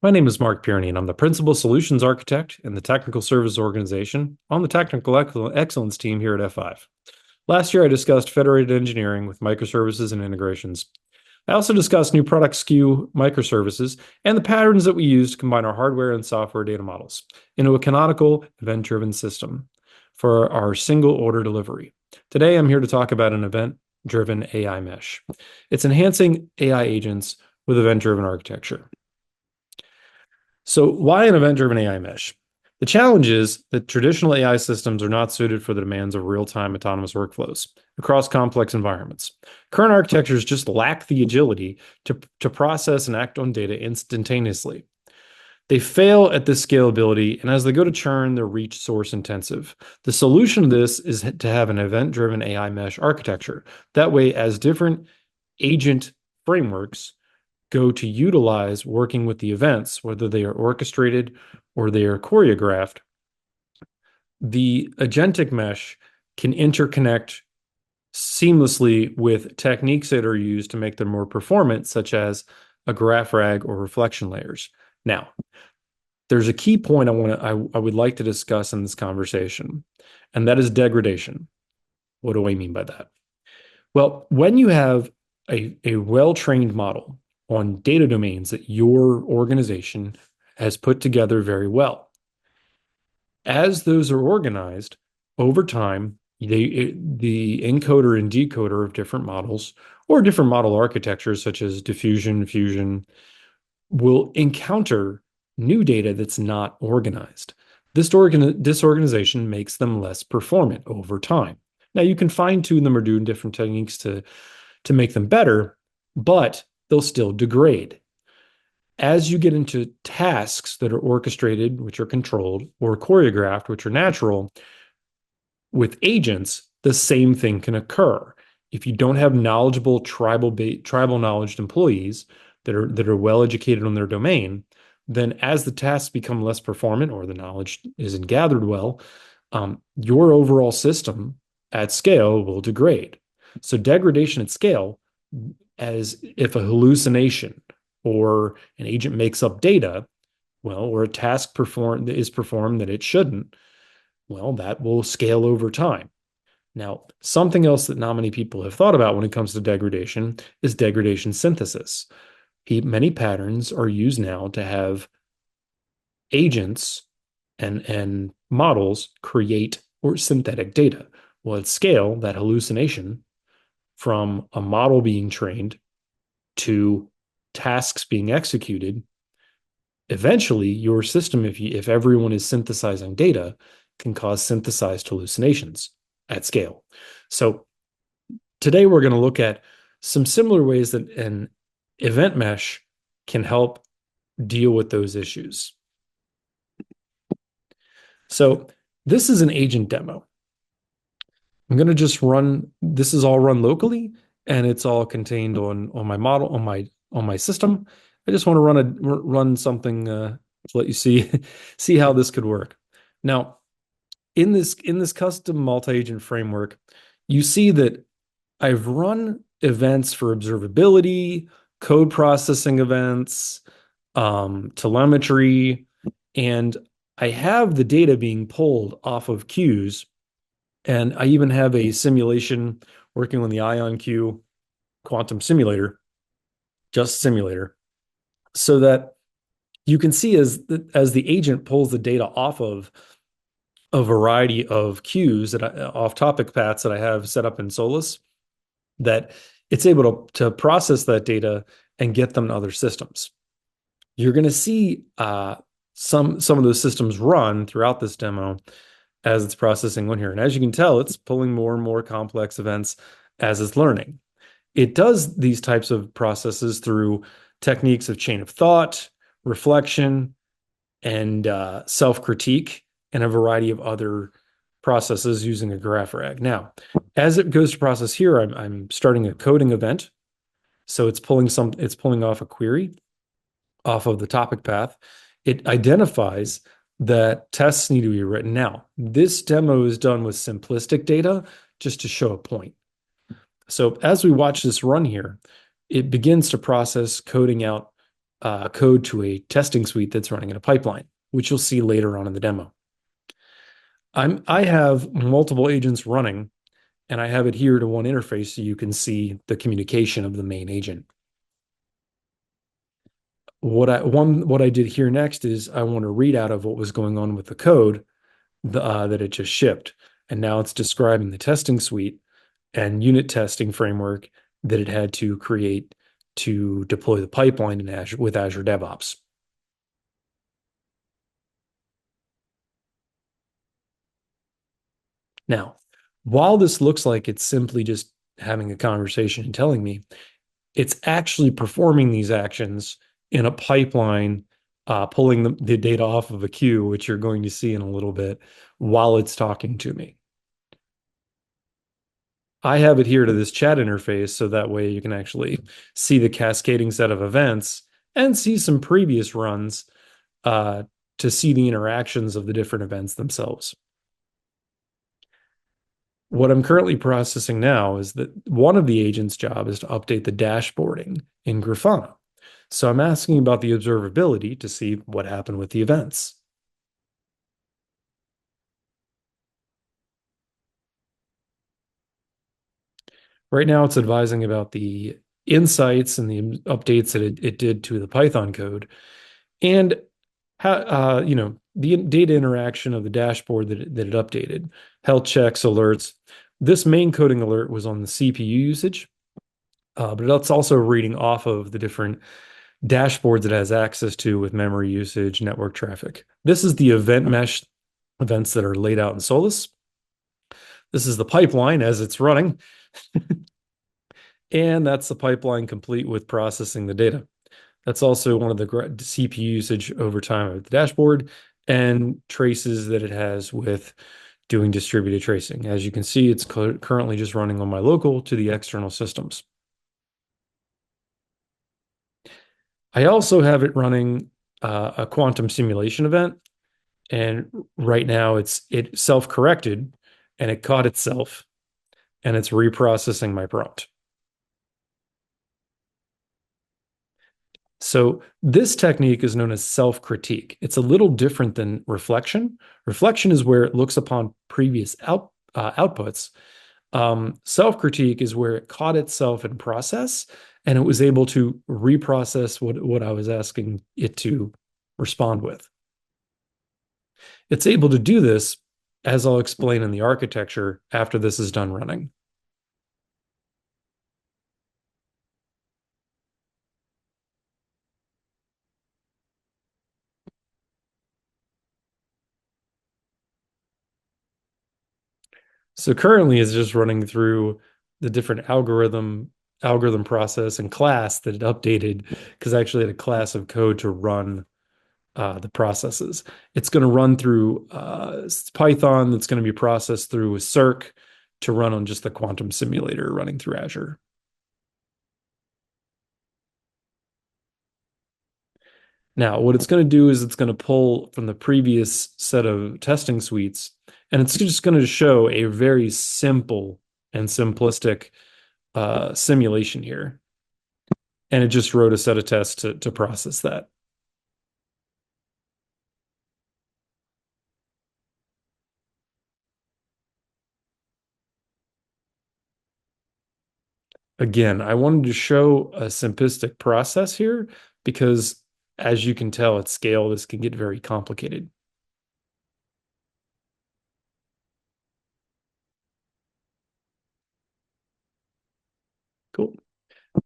My name is Mark Pierne, and I'm the Principal Solutions Architect in the Technical Service Organization on the Technical Excellence team here at F5. Last year, I discussed federated engineering with microservices and integrations. I also discussed new product SKU microservices and the patterns that we use to combine our hardware and software data models into a canonical event-driven system for our single order delivery. Today, I'm here to talk about an event-driven AI mesh. It's enhancing AI agents with event-driven architecture. So why an event-driven AI mesh? The challenge is that traditional AI systems are not suited for the demands of real-time autonomous workflows across complex environments. Current architectures just lack the agility to process and act on data instantaneously. They fail at this scalability, and as they go to churn, they're resource intensive. The solution to this is to have an event-driven AI mesh architecture. That way, as different agent frameworks go to utilize working with the events, whether they are orchestrated or they are choreographed, the agentic mesh can interconnect seamlessly with techniques that are used to make them more performant, such as a GraphRAG or reflection layers. Now, there's a key point I would like to discuss in this conversation, and that is degradation. What do I mean by that? Well, when you have a well-trained model on data domains that your organization has put together very well, as those are organized over time, the encoder and decoder of different models or different model architectures such as diffusion, fusion, will encounter new data that's not organized. This disorganization makes them less performant over time. Now, you can fine-tune them or do different techniques to make them better, but they'll still degrade. As you get into tasks that are orchestrated, which are controlled, or choreographed, which are natural, with agents, the same thing can occur. If you don't have knowledgeable tribal knowledge employees that are well educated on their domain, then as the tasks become less performant or the knowledge isn't gathered well, your overall system at scale will degrade. So degradation at scale, as if a hallucination or an agent makes up data, well, or a task is performed that it shouldn't, well, that will scale over time. Now, something else that not many people have thought about when it comes to degradation is degradation synthesis. Many patterns are used now to have agents and models create or synthetic data. Well, at scale, that hallucination from a model being trained to tasks being executed, eventually your system, if everyone is synthesizing data, can cause synthesized hallucinations at scale. So today we're going to look at some similar ways that an event mesh can help deal with those issues. So this is an agent demo. I'm going to just this is all run locally, and it's all contained on my model, on my system. I just want to run something to let you see how this could work. Now, in this custom multi-agent framework, you see that I've run events for observability, code processing events, telemetry, and I have the data being pulled off of queues. And I even have a simulation working on the IonQ quantum simulator, just simulator, so that you can see as the agent pulls the data off of a variety of queues off topic paths that I have set up in Solace, that it's able to process that data and get them to other systems. You're going to see some of those systems run throughout this demo as it's processing one here. And as you can tell, it's pulling more and more complex events as it's learning. It does these types of processes through techniques of chain of thought, reflection, and self-critique, and a variety of other processes using a GraphRAG. Now, as it goes to process here, I'm starting a coding event. So it's pulling off a query off of the topic path. It identifies that tests need to be written. Now, this demo is done with simplistic data just to show a point. So as we watch this run here, it begins to process coding out code to a testing suite that's running in a pipeline, which you'll see later on in the demo. I have multiple agents running, and I have it here to one interface so you can see the communication of the main agent. What I did here next is I want to read out of what was going on with the code that it just shipped. And now it's describing the testing suite and unit testing framework that it had to create to deploy the pipeline in Azure with Azure DevOps. Now, while this looks like it's simply just having a conversation and telling me, it's actually performing these actions in a pipeline, pulling the data off of a queue, which you're going to see in a little bit, while it's talking to me. I have it here to this chat interface, so that way you can actually see the cascading set of events and see some previous runs to see the interactions of the different events themselves. What I'm currently processing now is that one of the agent's job is to update the dashboarding in Grafana. So I'm asking about the observability to see what happened with the events. Right now, it's advising about the insights and the updates that it did to the Python code, and how the data interaction of the dashboard that it updated, health checks, alerts. This main coding alert was on the CPU usage, but it's also reading off of the different dashboards it has access to with memory usage, network traffic. This is the event mesh events that are laid out in Solace. This is the pipeline as it's running. And that's the pipeline complete with processing the data. That's also one of the CPU usage over time of the dashboard and traces that it has with doing distributed tracing. As you can see, it's currently just running on my local to the external systems. I also have it running a quantum simulation event, and right now it self-corrected and it caught itself and it's reprocessing my prompt. So this technique is known as self-critique. It's a little different than reflection. Reflection is where it looks upon previous outputs. Self-critique is where it caught itself in process and it was able to reprocess what I was asking it to respond with. It's able to do this, as I'll explain in the architecture after this is done running. So currently it's just running through the different algorithm process and class that it updated because I actually had a class of code to run the processes. It's going to run through Python that's going to be processed through a circ to run on just the quantum simulator running through Azure. Now, what it's going to do is it's going to pull from the previous set of testing suites, and it's just going to show a very simple and simplistic simulation here. And it just wrote a set of tests to process that. Again, I wanted to show a simplistic process here because, as you can tell at scale, this can get very complicated. Cool.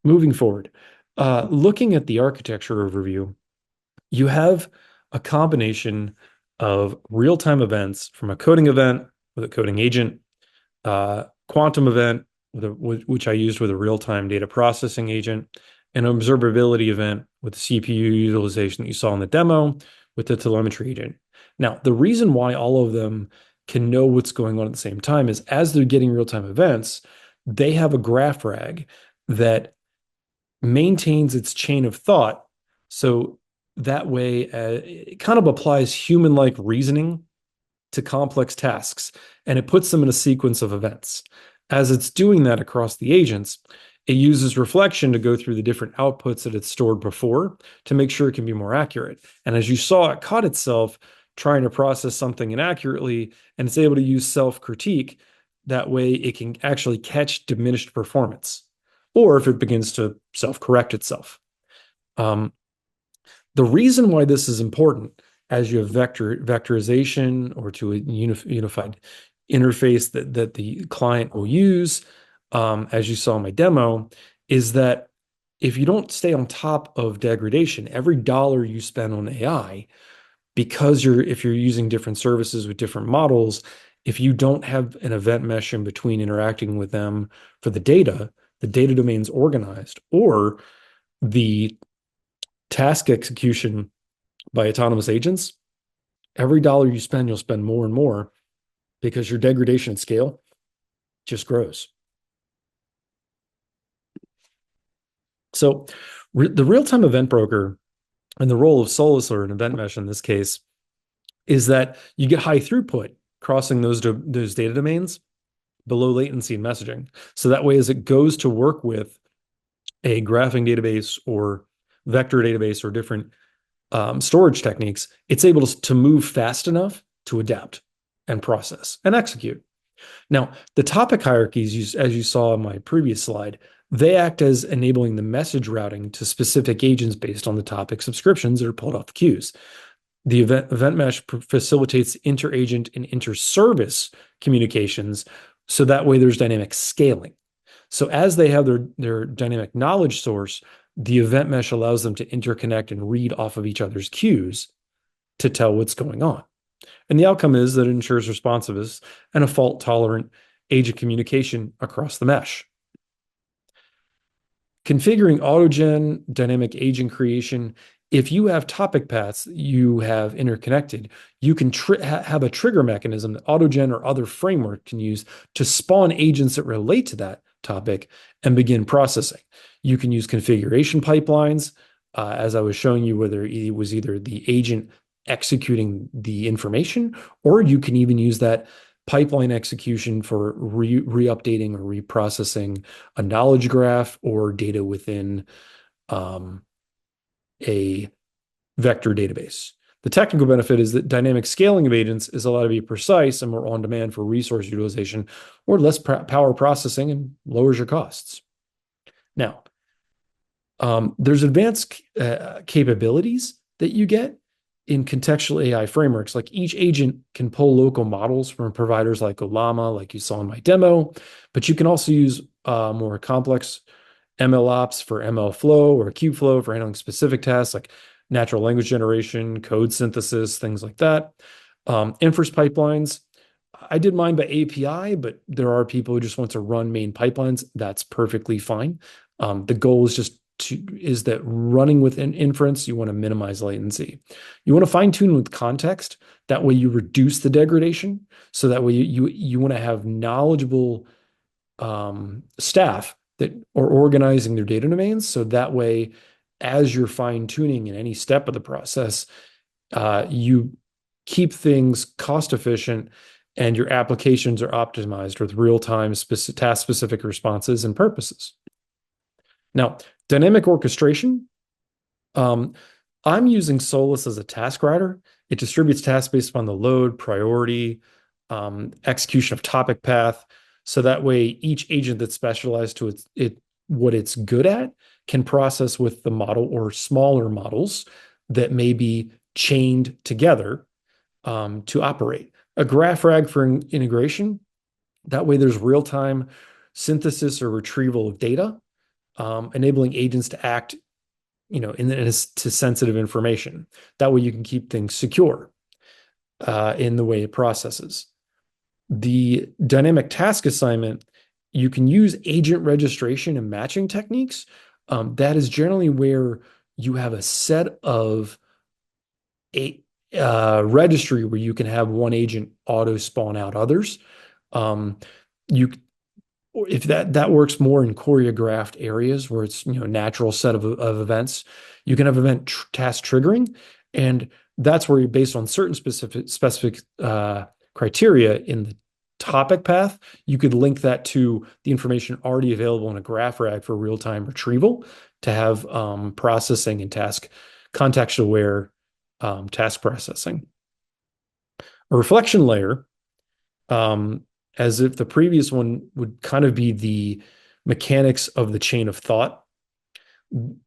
Moving forward, looking at the architecture overview, you have a combination of real-time events from a coding event with a coding agent, quantum event, which I used with a real-time data processing agent, an observability event with the CPU utilization that you saw in the demo with the telemetry agent. Now, the reason why all of them can know what's going on at the same time is as they're getting real-time events, they have a GraphRAG that maintains its chain of thought. So that way, it kind of applies human-like reasoning to complex tasks, and it puts them in a sequence of events. As it's doing that across the agents, It uses reflection to go through the different outputs that it's stored before to make sure it can be more accurate. And as you saw, it caught itself trying to process something inaccurately, and it's able to use self-critique. That way it can actually catch diminished performance, or if it begins to self-correct itself. The reason why this is important as you have vectorization or to a unified interface that the client will use, as you saw in my demo, is that if you don't stay on top of degradation, every dollar you spend on AI, because if you're using different services with different models, if you don't have an event mesh in between interacting with them for the data domain's organized, or the task execution by autonomous agents, every dollar you spend, you'll spend more and more because your degradation at scale just grows. So the real-time event broker and the role of Solace, or an event mesh in this case, is that you get high throughput crossing those data domains below latency and messaging. So that way, as it goes to work with a graphing database or vector database or different storage techniques, it's able to move fast enough to adapt and process and execute. Now, the topic hierarchies, as you saw in my previous slide, they act as enabling the message routing to specific agents based on the topic subscriptions that are pulled off the queues. The event mesh facilitates inter-agent and inter-service communications, so that way there's dynamic scaling. So as they have their dynamic knowledge source, the event mesh allows them to interconnect and read off of each other's queues to tell what's going on. And the outcome is that it ensures responsiveness and a fault-tolerant agent communication across the mesh. Configuring AutoGen dynamic agent creation, if you have topic paths you have interconnected, you can have a trigger mechanism that AutoGen or other framework can use to spawn agents that relate to that topic and begin processing. You can use configuration pipelines, as I was showing you, whether it was either the agent executing the information, or you can even use that pipeline execution for re-updating or reprocessing a knowledge graph or data within a vector database. The technical benefit is that dynamic scaling of agents is allowed to be precise and more on demand for resource utilization, or less power processing, and lowers your costs. Now, there's advanced capabilities that you get in contextual AI frameworks. Like, each agent can pull local models from providers like Olama, like you saw in my demo, but you can also use more complex MLOps for MLflow or Kubeflow for handling specific tasks like natural language generation, code synthesis, things like that. Inference pipelines, I did mine by API, but there are people who just want to run main pipelines. That's perfectly fine. The goal is that running within inference, you want to minimize latency. You want to fine tune with context. That way you reduce the degradation. So that way you want to have knowledgeable staff that are organizing their data domains. So that way, as you're fine tuning in any step of the process, you keep things cost efficient and your applications are optimized with real-time task-specific responses and purposes. Now, dynamic orchestration, I'm using Solace as a task router. It distributes tasks based upon the load, priority, execution of topic path. So that way, each agent that's specialized to what it's good at can process with the model or smaller models that may be chained together to operate. A GraphRAG for integration. That way, there's real-time synthesis or retrieval of data, enabling agents to act, to sensitive information. That way, you can keep things secure in the way it processes. The dynamic task assignment, you can use agent registration and matching techniques. That is generally where you have a set of a registry where you can have one agent auto spawn out others. If that works more in choreographed areas where it's natural set of events, you can have event task triggering, and that's where you're based on certain specific criteria in topic path, you could link that to the information already available in a GraphRAG for real-time retrieval to have processing and context-aware task processing. A reflection layer, as if the previous one would kind of be the mechanics of the chain of thought.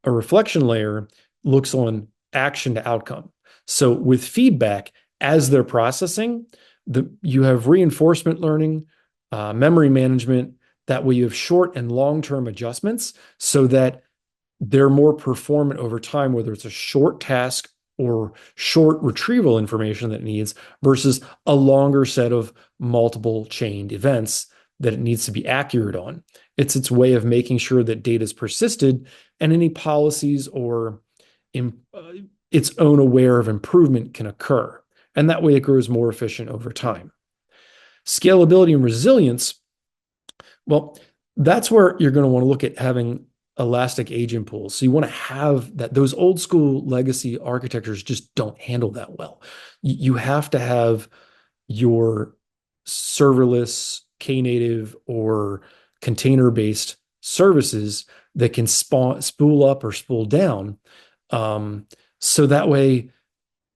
A reflection layer looks on action to outcome. So with feedback, as they're processing, you have reinforcement learning, memory management. That way you have short and long-term adjustments so that they're more performant over time, whether it's a short task or short retrieval information that it needs versus a longer set of multiple chained events that it needs to be accurate on. It's its way of making sure that data is persisted and any policies or its own aware of improvement can occur. And that way it grows more efficient over time. Scalability and resilience, well, that's where you're going to want to look at having elastic agent pools. So you want to have that. Those old school legacy architectures just don't handle that well. You have to have your serverless, Knative, or container-based services that can spool up or spool down. So that way,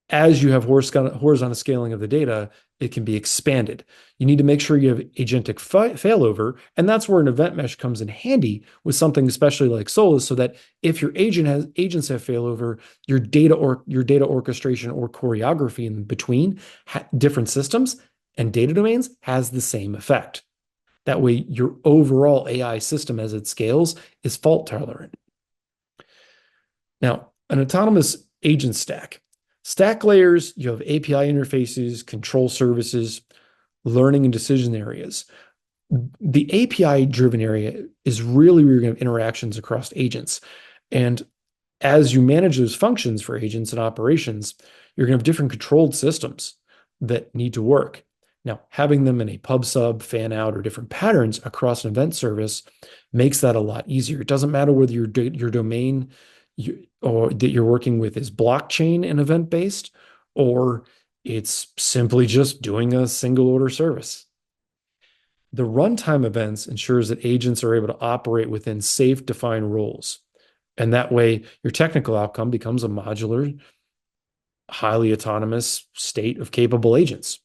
as you have horizontal scaling of the data, it can be expanded. You need to make sure you have agentic failover, and that's where an event mesh comes in handy with something especially like Solace, so that if your agents have failover, your data orchestration or choreography in between different systems and data domains has the same effect. That way, your overall AI system as it scales is fault tolerant. Now, an autonomous agent stack. Stack layers, you have API interfaces, control services, learning and decision areas. The API-driven area is really where you're going to have interactions across agents. And as you manage those functions for agents and operations, you're going to have different controlled systems that need to work. Now, having them in a PubSub, fan out, or different patterns across an event service makes that a lot easier. It doesn't matter whether your domain or that you're working with is blockchain and event-based, or it's simply just doing a single order service. The runtime events ensures that agents are able to operate within safe, defined roles. And that way, your technical outcome becomes a modular, highly autonomous state of capable agents.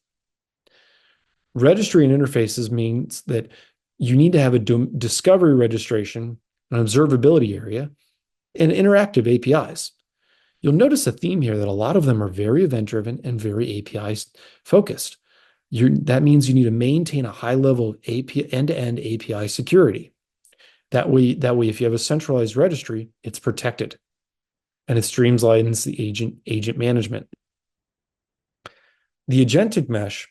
Registry and interfaces means that you need to have a discovery registration, an observability area, and interactive APIs. You'll notice a theme here that a lot of them are very event-driven and very API-focused. That means you need to maintain a high level of end-to-end API security. That way, if you have a centralized registry, it's protected, and it streamlines the agent management. The agentic mesh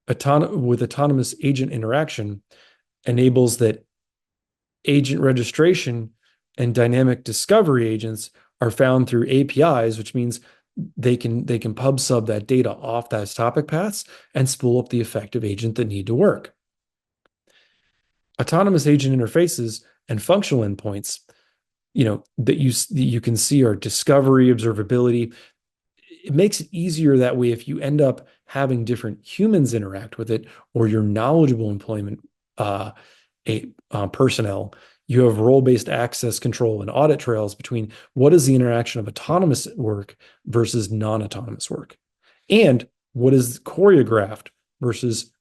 with autonomous agent interaction enables that agent registration and dynamic discovery agents are found through APIs, which means they can PubSub that data off those topic paths and spool up the effective agent that need to work. Autonomous agent interfaces and functional endpoints, that you can see are discovery, observability. It makes it easier that way if you end up having different humans interact with it, or your knowledgeable employment personnel. You have role-based access control and audit trails between what is the interaction of autonomous work versus non-autonomous work, and what is choreographed versus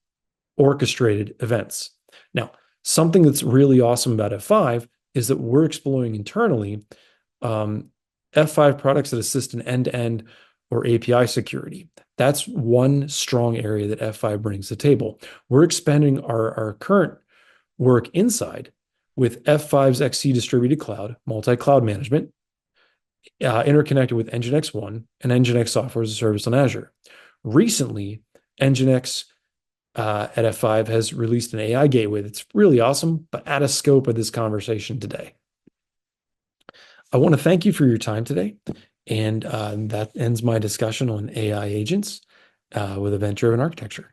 orchestrated events. Now, something that's really awesome about F5 is that we're exploring internally F5 products that assist in end-to-end or API security. That's one strong area that F5 brings to the table. We're expanding our current work inside with F5's XC distributed cloud, multi-cloud management, interconnected with Nginx One and Nginx Software as a Service on Azure. Recently, Nginx at F5 has released an AI gateway that's really awesome, but out of scope of this conversation today. I want to thank you for your time today. And that ends my discussion on AI agents with event-driven architecture.